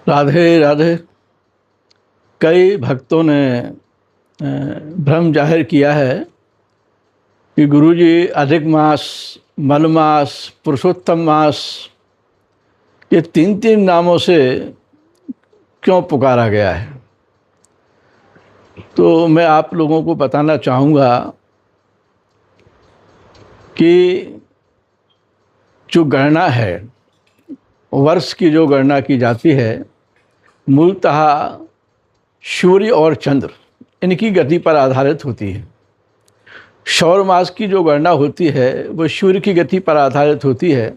राधे राधे। कई भक्तों ने भ्रम जाहिर किया है कि गुरुजी अधिक मास, मल मास, पुरुषोत्तम मास, ये तीन तीन नामों से क्यों पुकारा गया है। तो मैं आप लोगों को बताना चाहूँगा कि जो गणना है, वर्ष की जो गणना की जाती है, मूलतः सूर्य और चंद्र इनकी गति पर आधारित होती है। सौर मास की जो गणना होती है वो सूर्य की गति पर आधारित होती है,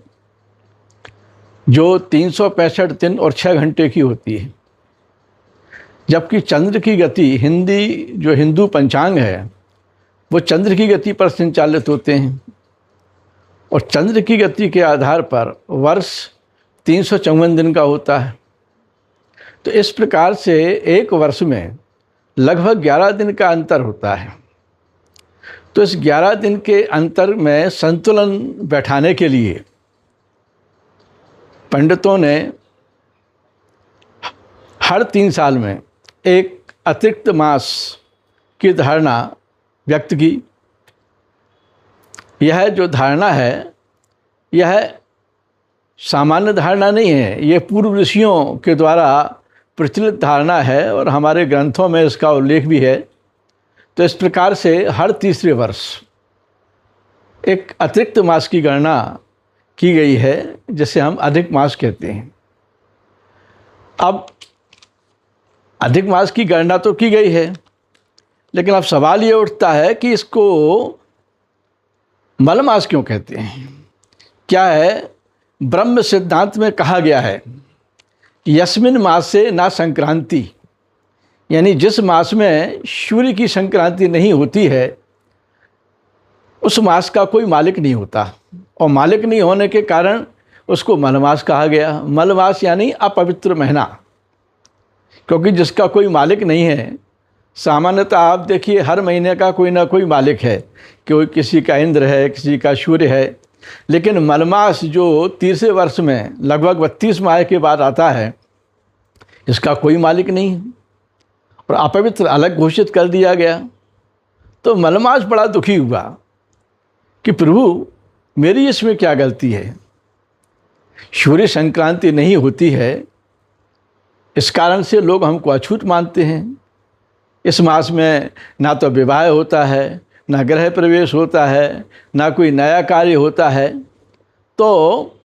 जो 365 दिन और 6 घंटे की होती है। जबकि चंद्र की गति, जो हिंदू पंचांग है, वो चंद्र की गति पर संचालित होते हैं और चंद्र की गति के आधार पर वर्ष 354 दिन का होता है। तो इस प्रकार से एक वर्ष में लगभग 11 दिन का अंतर होता है। तो इस 11 दिन के अंतर में संतुलन बैठाने के लिए पंडितों ने हर 3 साल में एक अतिरिक्त मास की धारणा व्यक्त की। यह जो धारणा है, यह सामान्य धारणा नहीं है, ये पूर्व ऋषियों के द्वारा प्रचलित धारणा है और हमारे ग्रंथों में इसका उल्लेख भी है। तो इस प्रकार से हर तीसरे वर्ष एक अतिरिक्त मास की गणना की गई है, जिसे हम अधिक मास कहते हैं। अब अधिक मास की गणना तो की गई है, लेकिन अब सवाल ये उठता है कि इसको मल मास क्यों कहते हैं। क्या है, ब्रह्म सिद्धांत में कहा गया है यस्मिन मास से ना संक्रांति, यानी जिस मास में सूर्य की संक्रांति नहीं होती है उस मास का कोई मालिक नहीं होता, और मालिक नहीं होने के कारण उसको मलमास कहा गया। मलमास यानी अपवित्र महीना, क्योंकि जिसका कोई मालिक नहीं है। सामान्यतः आप देखिए हर महीने का कोई ना कोई मालिक है, कोई किसी का इंद्र है, किसी का सूर्य है, लेकिन मलमास जो तीसरे वर्ष में लगभग 32 माह के बाद आता है, इसका कोई मालिक नहीं और अपवित्र अलग घोषित कर दिया गया। तो मलमास बड़ा दुखी हुआ कि प्रभु मेरी इसमें क्या गलती है, सूर्य संक्रांति नहीं होती है, इस कारण से लोग हमको अछूत मानते हैं। इस मास में ना तो विवाह होता है, ना गृह प्रवेश होता है, ना कोई नया कार्य होता है। तो